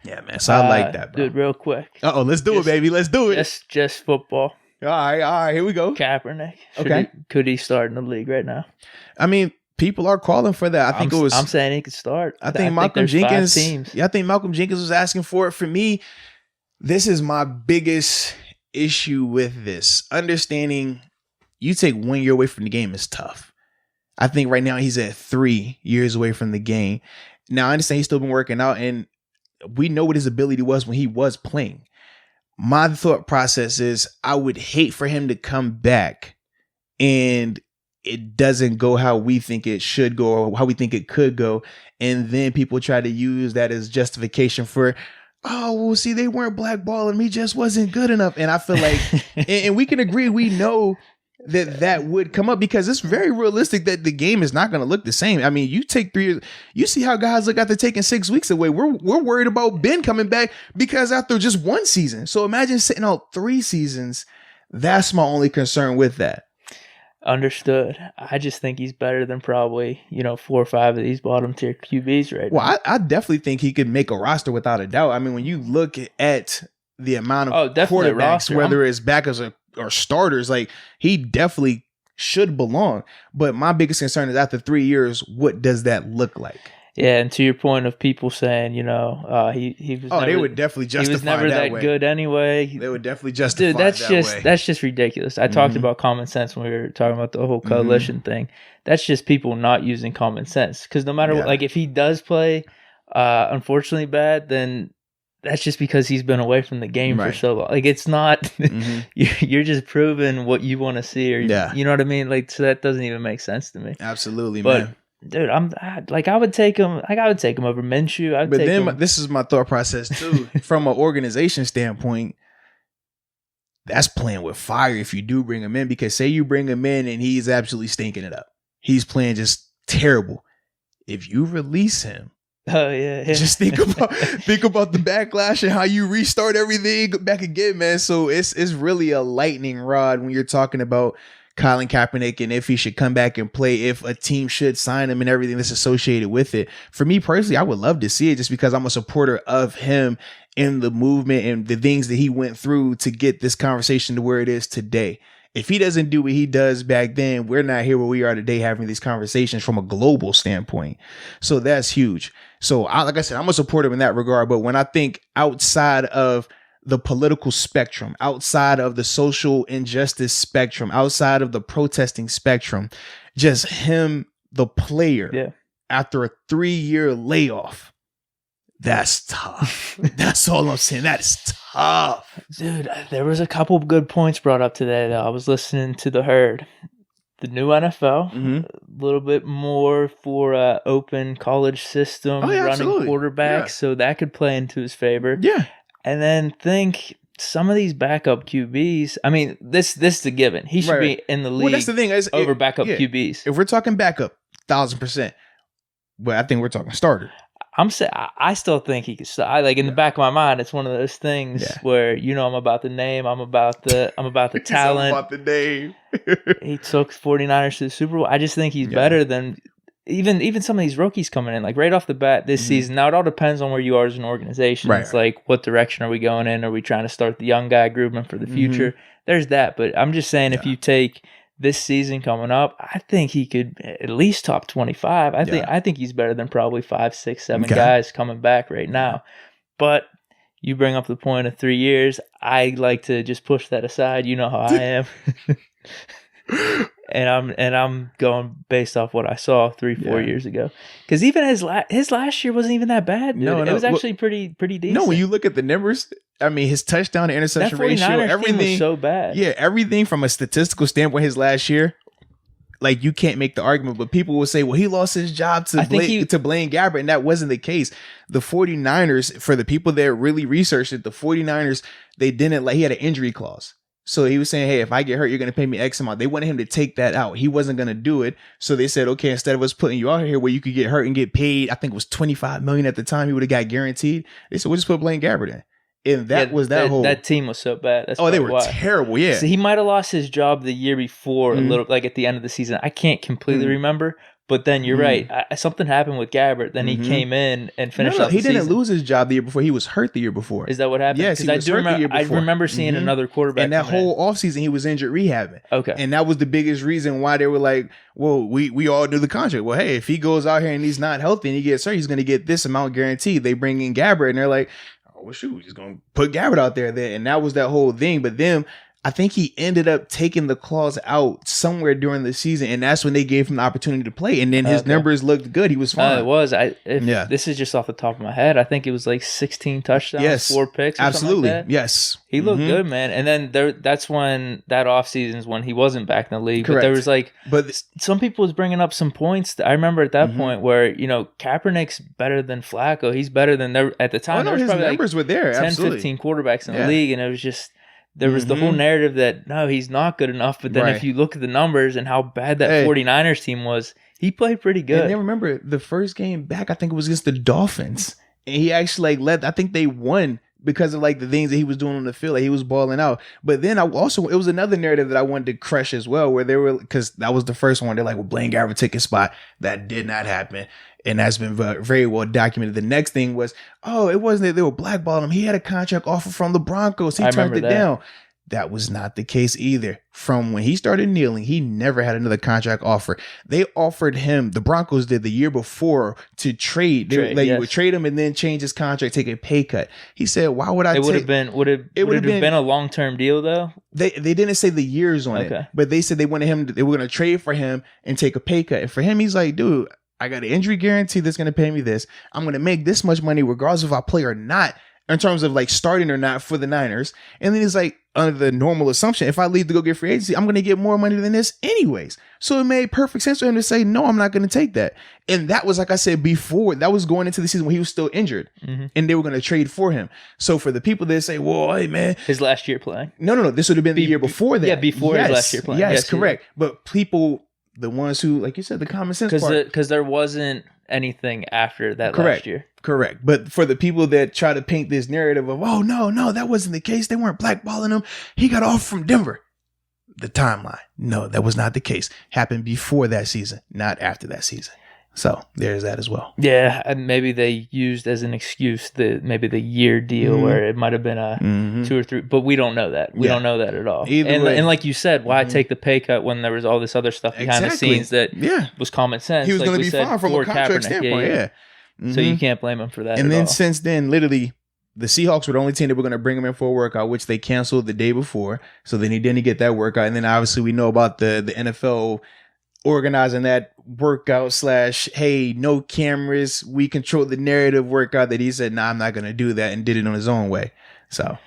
Yeah, man. So I like that, bro. Dude, real quick. Let's do it, baby. Let's do it. Just football. All right. Here we go. Kaepernick. Okay. Could he start in the league right now? I mean, people are calling for that. I'm saying he could start. I think Malcolm Jenkins. Yeah, I think Malcolm Jenkins was asking for it. For me, this is my biggest issue with this. Understanding you take 1 year away from the game is tough. I think right now he's at 3 years away from the game. Now I understand he's still been working out, and we know what his ability was when he was playing. My thought process is I would hate for him to come back and it doesn't go how we think it should go or how we think it could go. And then people try to use that as justification for, oh, well, see, they weren't blackballing me, just wasn't good enough. And I feel like, and we can agree, we know that would come up because it's very realistic that the game is not going to look the same. I mean, you take 3 years, you see how guys look after taking 6 weeks away. We're worried about Ben coming back because after just one season. So imagine sitting out 3 seasons. That's my only concern with that. Understood. I just think he's better than probably, 4 or 5 of these bottom tier QBs right now. Well, I definitely think he could make a roster without a doubt. I mean, when you look at the amount of quarterbacks, roster, whether it's backers or starters, like he definitely should belong. But my biggest concern is after 3 years, what does that look like? Yeah, and to your point of people saying, he was. Oh, they would definitely justify. He was never that way. good anyway. They would definitely justify. Dude, that's way. That's just ridiculous. I talked about common sense when we were talking about the whole coalition thing. That's just people not using common sense. Because no matter what, like if he does play, unfortunately bad, then that's just because he's been away from the game for so long. Like it's not. You're just proving what you want to see, or you know what I mean. Like so that doesn't even make sense to me. Absolutely, but, man. Dude, I would take him. I would take him over Minshew. But then this is my thought process too. From an organization standpoint, that's playing with fire if you do bring him in. Because say you bring him in and he's absolutely stinking it up. He's playing just terrible. If you release him, just think about the backlash and how you restart everything back again, man. So it's really a lightning rod when you're talking about Colin Kaepernick and if he should come back and play, if a team should sign him and everything that's associated with it. For me personally, I would love to see it just because I'm a supporter of him in the movement and the things that he went through to get this conversation to where it is today. If he doesn't do what he does back then, we're not here where we are today having these conversations from a global standpoint. So that's huge. So like I said, I'm a supporter in that regard. But when I think outside of the political spectrum, outside of the social injustice spectrum, outside of the protesting spectrum, just him, the player, after a 3-year layoff, that's tough. That's all I'm saying. That is tough. Dude, there was a couple good points brought up today, though. I was listening to The Herd. The new NFL, a little bit more for open college system, running quarterbacks, so that could play into his favor. Yeah. And then think some of these backup QBs. I mean, this is a given. He should be in the league. Well, that's the thing. Over backup QBs. If we're talking backup, 1,000%. But I think we're talking starter. I still think he could start. Like in the back of my mind, it's one of those things where I'm about the name, I'm about the talent. I'm about the name. He took 49ers to the Super Bowl. I just think he's better than even some of these rookies coming in, like right off the bat this season. Now it all depends on where you are as an organization. It's like, what direction are we going in? Are we trying to start the young guy grouping for the future? There's that. But I'm just saying, if you take this season coming up, I think he could at least top 25. I think he's better than probably 5, 6, 7 guys coming back right now. But you bring up the point of 3 years. I like to just push that aside. You know how I am. And I'm going based off what I saw 3-4 years ago. Because even his last year wasn't even that bad. Dude. It was actually pretty decent. No, when you look at the numbers, I mean, his touchdown to interception ratio, everything was so bad. Yeah, everything from a statistical standpoint, his last year, like you can't make the argument. But people will say, well, he lost his job to Blaine Gabbert, and that wasn't the case. The 49ers, for the people that really researched it, the 49ers, they didn't he had an injury clause. So he was saying, hey, if I get hurt, you're going to pay me X amount. They wanted him to take that out. He wasn't going to do it. So they said, okay, instead of us putting you out here where you could get hurt and get paid, I think it was $25 million at the time, he would have got guaranteed. They said, we'll just put Blaine Gabbert in. And that team was so bad. That's they were terrible. Yeah. So he might have lost his job the year before, a little, like at the end of the season. I can't completely remember, But then you're right. Something happened with Gabbert. Then he came in and finished up the season. He didn't lose his job the year before. He was hurt the year before. Is that what happened? Yes, he was hurt the year before. I remember seeing another quarterback. And that whole offseason, he was injured rehabbing. Okay. And that was the biggest reason why they were like, well, we all knew the contract. Well, hey, if he goes out here and he's not healthy and he gets hurt, he's going to get this amount guaranteed. They bring in Gabbert and they're like, oh, well, shoot, we're just going to put Gabbert out there. And that was that whole thing. But then I think he ended up taking the clause out somewhere during the season, and that's when they gave him the opportunity to play. And then his numbers looked good. He was fine. It was. This is just off the top of my head. I think it was like 16 touchdowns, 4 picks. Absolutely. Like that. Yes. He looked good, man. And then that's when that offseason is when he wasn't back in the league. Correct. But there was but some people was bringing up some points. I remember at that point where, Kaepernick's better than Flacco. He's better than at the time. His numbers were there. 10, absolutely. 15 quarterbacks in the league, and it was just. There was the whole narrative that, no, he's not good enough. But then if you look at the numbers and how bad that 49ers team was, he played pretty good. And then remember, the first game back, I think it was against the Dolphins. And he actually I think they won because of the things that he was doing on the field. He was balling out. But then it was another narrative that I wanted to crush as well, where they were, because that was the first one. They're like, well, Blaine Gabbert took his spot. That did not happen. And that's been very well documented. The next thing was, it wasn't that they were blackballing him. He had a contract offer from the Broncos. He turned it down. That was not the case either. From when he started kneeling, he never had another contract offer. They offered him, the Broncos did the year before, to trade. You would trade him and then change his contract, take a pay cut. He said, "Why would I?" Would it have been a long-term deal though? They didn't say the years on it, but they said they wanted him. They were going to trade for him and take a pay cut. And for him, he's like, dude, I got an injury guarantee that's going to pay me this. I'm going to make this much money regardless if I play or not, in terms of starting or not for the Niners. And then he's like, under the normal assumption, if I leave to go get free agency, I'm going to get more money than this anyways. So it made perfect sense for him to say, no, I'm not going to take that. And that was, like I said before, that was going into the season when he was still injured and they were going to trade for him. So for the people that say, well, hey, man. His last year playing. No. This would have been the year before that. Yeah, before his last year playing. Yes, correct. Yeah. But people, the ones who, like you said, the common sense part. Because there wasn't anything after that last year. Correct. But for the people that try to paint this narrative of, oh, no, that wasn't the case. They weren't blackballing him. He got off from Denver. The timeline. No, that was not the case. Happened before that season, not after that season. So there's that as well. Yeah, and maybe they used as an excuse maybe the year deal where it might have been a 2 or 3, but we don't know that. We don't know that at all. And like you said, why take the pay cut when there was all this other stuff behind the scenes that was common sense? He was going to be fine from a contract standpoint. Yeah. So you can't blame him for that. And then since then, literally, the Seahawks were the only team that were going to bring him in for a workout, which they canceled the day before. So then he didn't get that workout. And then obviously we know about the NFL organizing that workout / hey, no cameras, we control the narrative workout that he said, nah, I'm not going to do that, and did it on his own way. So